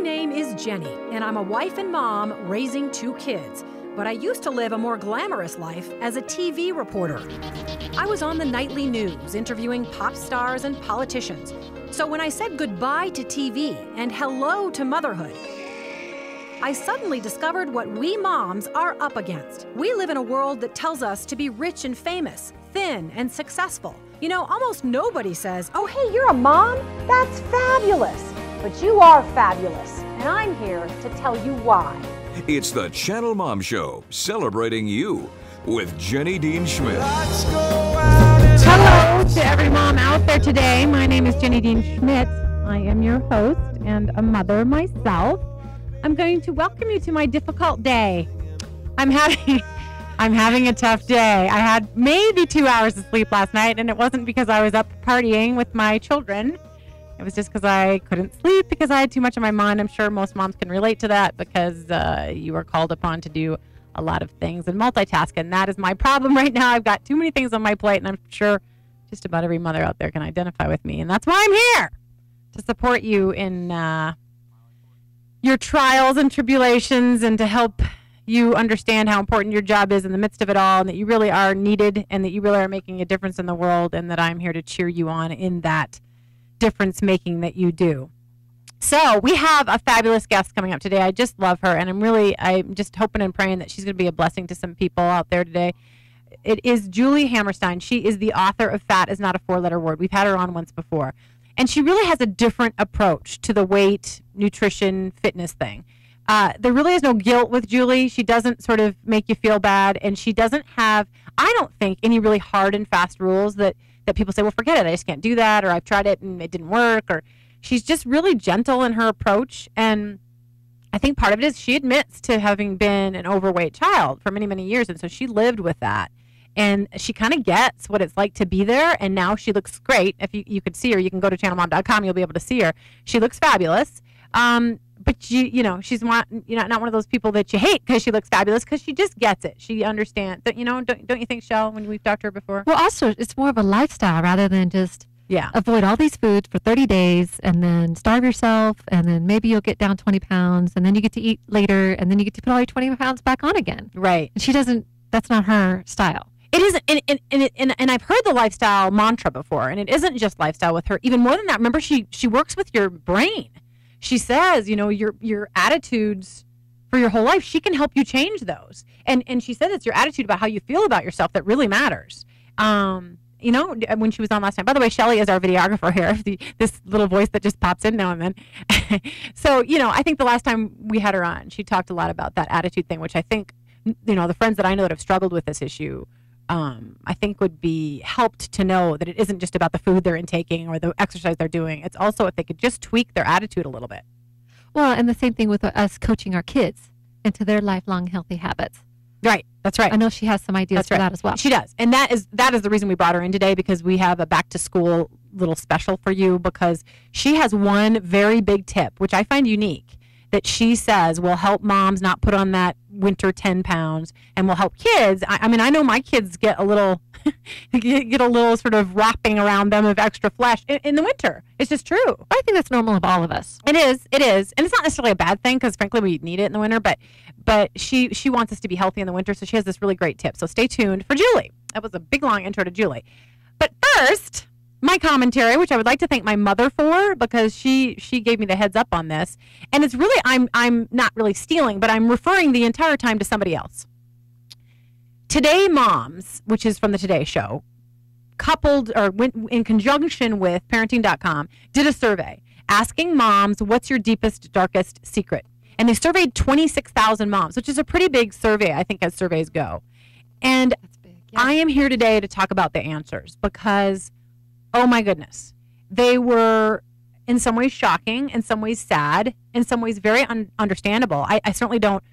name is Jenny, and I'm a wife and mom raising 2 kids. But I used to live a more glamorous life as a TV reporter. I was on the nightly news interviewing pop stars and politicians. So when I said goodbye to TV and hello to motherhood, I suddenly discovered what we moms are up against. We live in a world that tells us to be rich and famous, thin and successful. You know, almost nobody says, "Oh, hey, you're a mom? That's fabulous." But you are fabulous, and I'm here to tell you why. It's the Channelmom Show, celebrating you with Jenny Dean Schmidt. Hello to every mom out there today. My name is Jenny Dean Schmidt. I am your host and a mother myself. I'm going to welcome you to my difficult day. I'm having a tough day. I had maybe 2 hours of sleep last night, and it wasn't because I was up partying with my children. It was just because I couldn't sleep because I had too much on my mind. I'm sure most moms can relate to that because you are called upon to do a lot of things and multitask. And that is my problem right now. I've got too many things on my plate, and I'm sure just about every mother out there can identify with me. And that's why I'm here, to support you in your trials and tribulations and to help you understand how important your job is in the midst of it all, and that you really are needed and that you really are making a difference in the world, and that I'm here to cheer you on in that difference making that you do. So we have a fabulous guest coming up today. I just love her, and I'm just hoping and praying that she's going to be a blessing to some people out there today. It is Julie Hammerstein. She is the author of Fat Is Not a 4-Letter Word. We've had her on once before, and she really has a different approach to the weight, nutrition, fitness thing. There really is no guilt with Julie. She doesn't sort of make you feel bad, and she doesn't have, I don't think, any really hard and fast rules that people say, well, forget it, I just can't do that, or I've tried it and it didn't work, or she's just really gentle in her approach. And I think part of it is she admits to having been an overweight child for many, many years, and so she lived with that. And she kind of gets what it's like to be there, and now she looks great. If you could see her, you can go to channelmom.com, you'll be able to see her. She looks fabulous. But she's not one of those people that you hate because she looks fabulous, because she just gets it. She understands that, don't you think, Shell, when we've talked to her before? Well, also, it's more of a lifestyle rather than just avoid all these foods for 30 days and then starve yourself, and then maybe you'll get down 20 pounds, and then you get to eat later, and then you get to put all your 20 pounds back on again. Right. And that's not her style. It isn't, and I've heard the lifestyle mantra before, and it isn't just lifestyle with her. Even more than that, remember, she works with your brain. She says, your attitudes for your whole life, she can help you change those. And she said it's your attitude about how you feel about yourself that really matters. When she was on last time. By the way, Shelly is our videographer here, this little voice that just pops in now and then. So, I think the last time we had her on, she talked a lot about that attitude thing, which I think, the friends that I know that have struggled with this issue, I think would be helped to know that it isn't just about the food they're intaking or the exercise they're doing. It's also if they could just tweak their attitude a little bit. Well, and the same thing with us coaching our kids into their lifelong healthy habits. Right. That's right. I know she has some ideas for that as well. She does. And that is the reason we brought her in today, because we have a back to school little special for you, because she has one very big tip, which I find unique, that she says will help moms not put on that winter 10 pounds and will help kids. I know my kids get a little get a little sort of wrapping around them of extra flesh in the winter. It's just true. I think that's normal of all of us. It is. And it's not necessarily a bad thing, because frankly we need it in the winter, but she wants us to be healthy in the winter, so she has this really great tip. So stay tuned for Julie. That was a big long intro to Julie. But first, my commentary, which I would like to thank my mother for, because she gave me the heads up on this. And it's really, I'm not really stealing, but I'm referring the entire time to somebody else. Today Moms, which is from the Today Show, went in conjunction with parenting.com, did a survey asking moms, what's your deepest, darkest secret? And they surveyed 26,000 moms, which is a pretty big survey, I think, as surveys go. And that's big, yeah. I am here today to talk about the answers, because oh my goodness, they were in some ways shocking, in some ways sad, in some ways very understandable. I certainly don't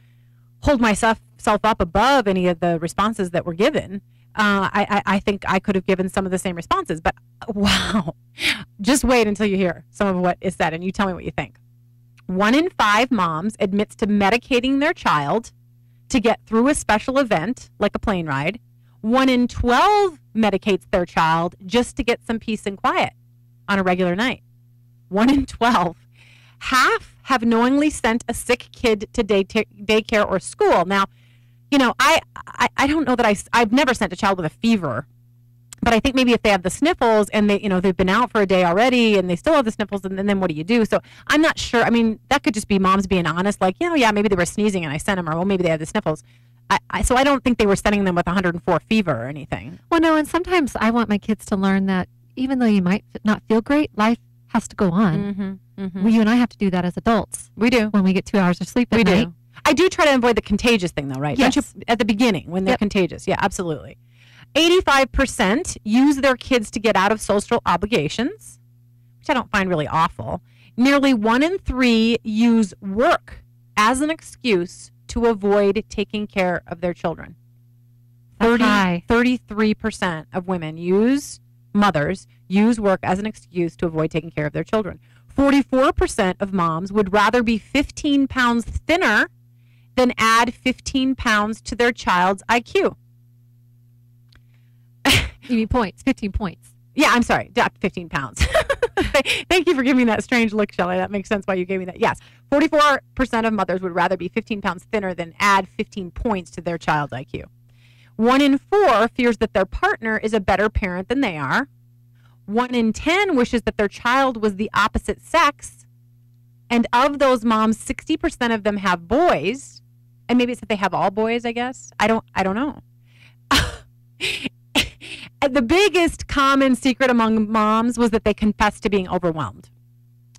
hold myself up above any of the responses that were given. I think I could have given some of the same responses, but wow, just wait until you hear some of what is said and you tell me what you think. 1 in 5 moms admits to medicating their child to get through a special event like a plane ride. 1 in 12 medicates their child just to get some peace and quiet on a regular night. 1 in 12. Half have knowingly sent a sick kid to daycare or school. Now, I don't know that I've never sent a child with a fever, but I think maybe if they have the sniffles and they've been out for a day already and they still have the sniffles, and then what do you do? So I'm not sure. I mean, that could just be moms being honest, like, maybe they were sneezing and I sent them, or maybe they had the sniffles. So I don't think they were sending them with 104 fever or anything. Well, no, and sometimes I want my kids to learn that even though you might not feel great, life has to go on. You and I have to do that as adults. We do. When we get 2 hours of sleep at night. Do. I do try to avoid the contagious thing, though, right? Yes. Don't you, at the beginning, when they're contagious. Yeah, absolutely. 85% use their kids to get out of social obligations, which I don't find really awful. Nearly 1 in 3 use work as an excuse to avoid taking care of their children. 33% of mothers use work as an excuse to avoid taking care of their children. 44% of moms would rather be 15 pounds thinner than add 15 pounds to their child's IQ. You mean points, 15 points. Yeah, I'm sorry, 15 pounds. Thank you for giving me that strange look, Shelley. That makes sense why you gave me that. Yes, 44% of mothers would rather be 15 pounds thinner than add 15 points to their child's IQ. 1 in 4 fears that their partner is a better parent than they are. 1 in 10 wishes that their child was the opposite sex. And of those moms, 60% of them have boys. And maybe it's that they have all boys, I guess. I don't know. The biggest common secret among moms was that they confessed to being overwhelmed.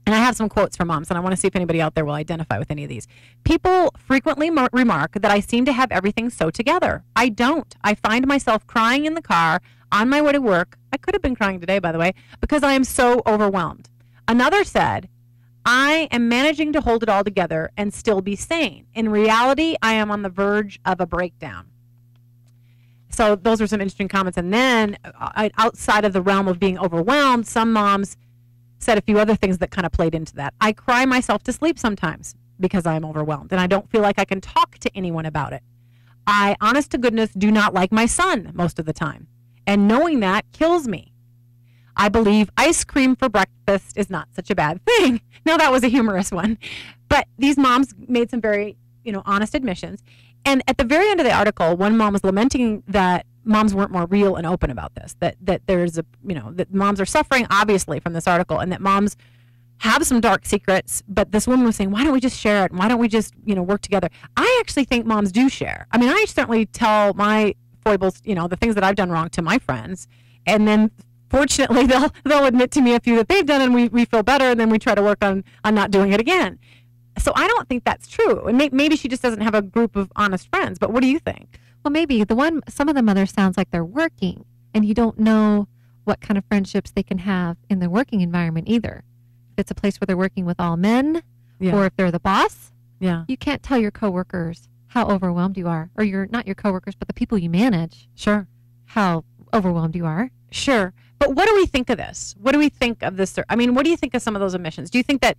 And I have some quotes from moms, and I want to see if anybody out there will identify with any of these. People frequently remark that I seem to have everything so together. I don't. I find myself crying in the car on my way to work. I could have been crying today, by the way, because I am so overwhelmed. Another said, I am managing to hold it all together and still be sane. In reality, I am on the verge of a breakdown. So those were some interesting comments. And then outside of the realm of being overwhelmed, some moms said a few other things that kind of played into that. I cry myself to sleep sometimes because I'm overwhelmed and I don't feel like I can talk to anyone about it. I, honest to goodness, do not like my son most of the time. And knowing that kills me. I believe ice cream for breakfast is not such a bad thing. Now, that was a humorous one. But these moms made some very, honest admissions. And at the very end of the article, one mom was lamenting that moms weren't more real and open about this, that there's that moms are suffering, obviously, from this article, and that moms have some dark secrets. But this woman was saying, why don't we just share it? And why don't we just, work together? I actually think moms do share. I mean, I certainly tell my foibles, the things that I've done wrong to my friends. And then fortunately, they'll admit to me a few that they've done, and we feel better, and then we try to work on not doing it again. So I don't think that's true. And maybe she just doesn't have a group of honest friends. But what do you think? Well, maybe some of the mothers sounds like they're working, and you don't know what kind of friendships they can have in their working environment either. If it's a place where they're working with all men, or if they're the boss, you can't tell your coworkers how overwhelmed you are, or not your coworkers, but the people you manage. Sure. How overwhelmed you are. Sure. But what do we think of this? What do we think of this? I mean, what do you think of some of those admissions? Do you think that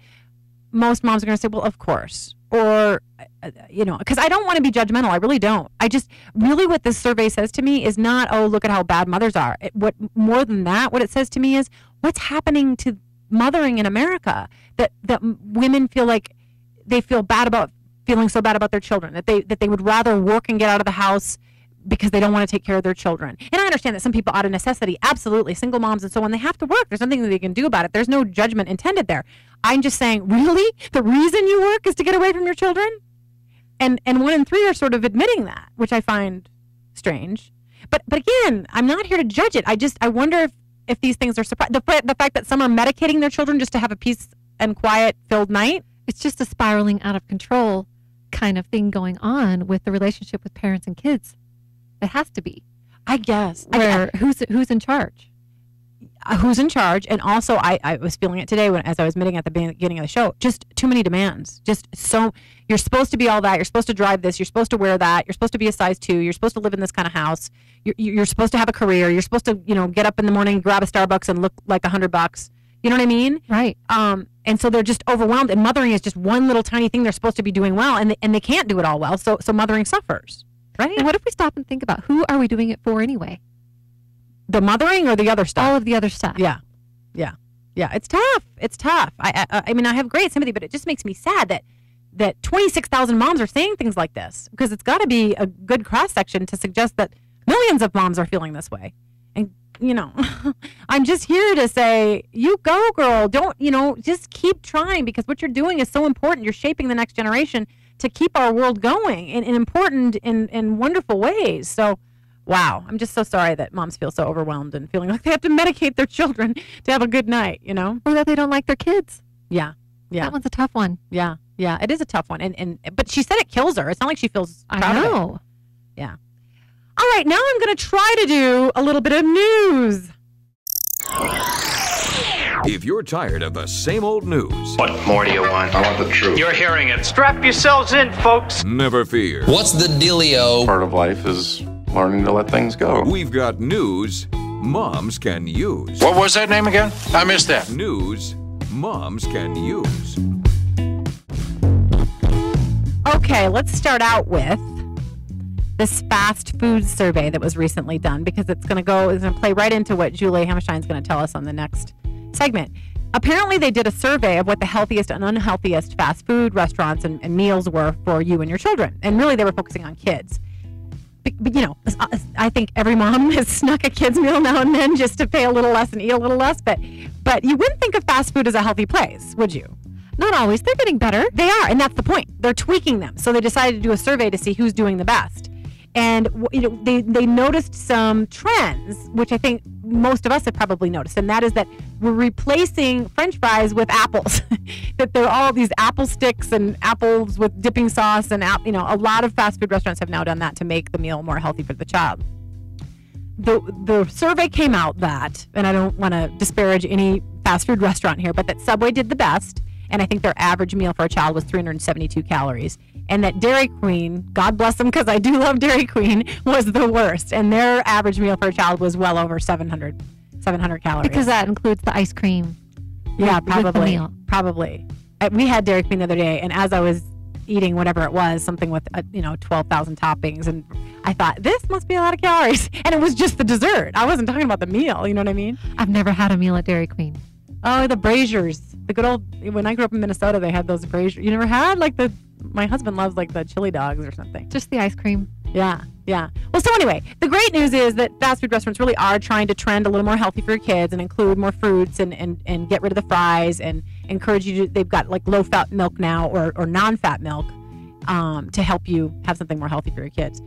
most moms are going to say, well, of course, or, because I don't want to be judgmental. I really don't. I just really what this survey says to me is not, oh, look at how bad mothers are. What more than that, what it says to me is what's happening to mothering in America, that women feel like they feel bad about feeling so bad about their children, that they would rather work and get out of the house because they don't want to take care of their children. And I understand that some people out of necessity, absolutely, single moms and so on, they have to work. There's nothing that they can do about it. There's no judgment intended there. I'm just saying, really? The reason you work is to get away from your children? And 1 in 3 are sort of admitting that, which I find strange. But again, I'm not here to judge it. I wonder if these things are surprising. The fact that some are medicating their children just to have a peace and quiet filled night. It's just a spiraling out of control kind of thing going on with the relationship with parents and kids. It has to be, I guess. Who's in charge? Who's in charge? And also, I was feeling it today as I was admitting at the beginning of the show. Just too many demands. Just so you're supposed to be all that. You're supposed to drive this. You're supposed to wear that. You're supposed to be a size 2. You're supposed to live in this kind of house. You're supposed to have a career. You're supposed to get up in the morning, grab a Starbucks, and look like $100. You know what I mean? Right. And so they're just overwhelmed. And mothering is just one little tiny thing they're supposed to be doing well, and they can't do it all well. So mothering suffers. Right. And what if we stop and think about who are we doing it for anyway? The mothering or the other stuff? All of the other stuff. Yeah. Yeah, it's tough. It's tough. I mean, I have great sympathy, but it just makes me sad that 26,000 moms are saying things like this, because it's got to be a good cross-section to suggest that millions of moms are feeling this way. And, I'm just here to say, you go, girl. Don't, just keep trying, because what you're doing is so important. You're shaping the next generation to keep our world going in important in wonderful ways. So, wow, I'm just so sorry that moms feel so overwhelmed and feeling like they have to medicate their children to have a good night, Or that they don't like their kids. Yeah. Yeah. That one's a tough one. Yeah. Yeah. It is a tough one. But she said it kills her. It's not like she feels proud of it. Yeah. All right. Now I'm going to try to do a little bit of news. If you're tired of the same old news, what more do you want? I want the truth. You're hearing it. Strap yourselves in, folks. never fear. What's the dealio? Part of life is learning to let things go. We've got news moms can use. What was that name again? I missed that. News moms can use. Okay, let's start out with this fast food survey that was recently done, because it's going to play right into what Julie Hammerstein's going to tell us on the next segment. Apparently, they did a survey of what the healthiest and unhealthiest fast food restaurants and meals were for you and your children. And really, they were focusing on kids. But I think every mom has snuck a kid's meal now and then just to pay a little less and eat a little less. But you wouldn't think of fast food as a healthy place, would you? Not always. They're getting better. They are, and that's the point. They're tweaking them. So they decided to do a survey to see who's doing the best. And they noticed some trends, which I think most of us have probably noticed, and that is that we're replacing French fries with apples. That there are all these apple sticks and apples with dipping sauce, and a lot of fast food restaurants have now done that to make the meal more healthy for the child. The survey came out that, and I don't want to disparage any fast food restaurant here, but that Subway did the best, and I think their average meal for a child was 372 calories. And that Dairy Queen, God bless them, because I do love Dairy Queen, was the worst. And their average meal for a child was well over 700 calories. Because that includes the ice cream. Yeah, probably. With the meal. Probably. We had Dairy Queen the other day, and as I was eating whatever it was, something with 12,000 toppings, and I thought, this must be a lot of calories. And it was just the dessert. I wasn't talking about the meal. You know what I mean? I've never had a meal at Dairy Queen. Oh, the braziers. The good old, when I grew up in Minnesota, they had those braziers. You never had my husband loves the chili dogs or something. Just the ice cream. Yeah. Well, so anyway, the great news is that fast food restaurants really are trying to trend a little more healthy for your kids and include more fruits and get rid of the fries and encourage you to, they've got low-fat milk now or non-fat milk to help you have something more healthy for your kids.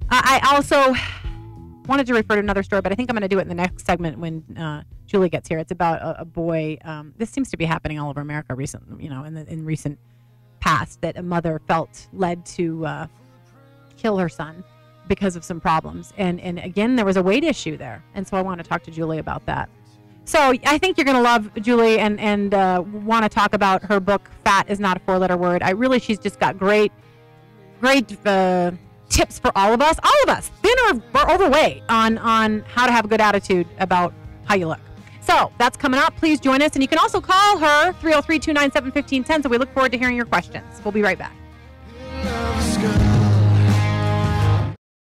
I also wanted to refer to another story, but I think I'm going to do it in the next segment when Julie gets here. It's about a boy. This seems to be happening all over America recently, in recent past, that a mother felt led to kill her son because of some problems. And again, there was a weight issue there. And so I want to talk to Julie about that. So I think you're going to love Julie and want to talk about her book, Fat is Not a Four-Letter Word. She's just got great tips for all of us, thin or overweight, on how to have a good attitude about how you look. So that's coming up. Please join us. And you can also call her, 303-297-1510. So we look forward to hearing your questions. We'll be right back.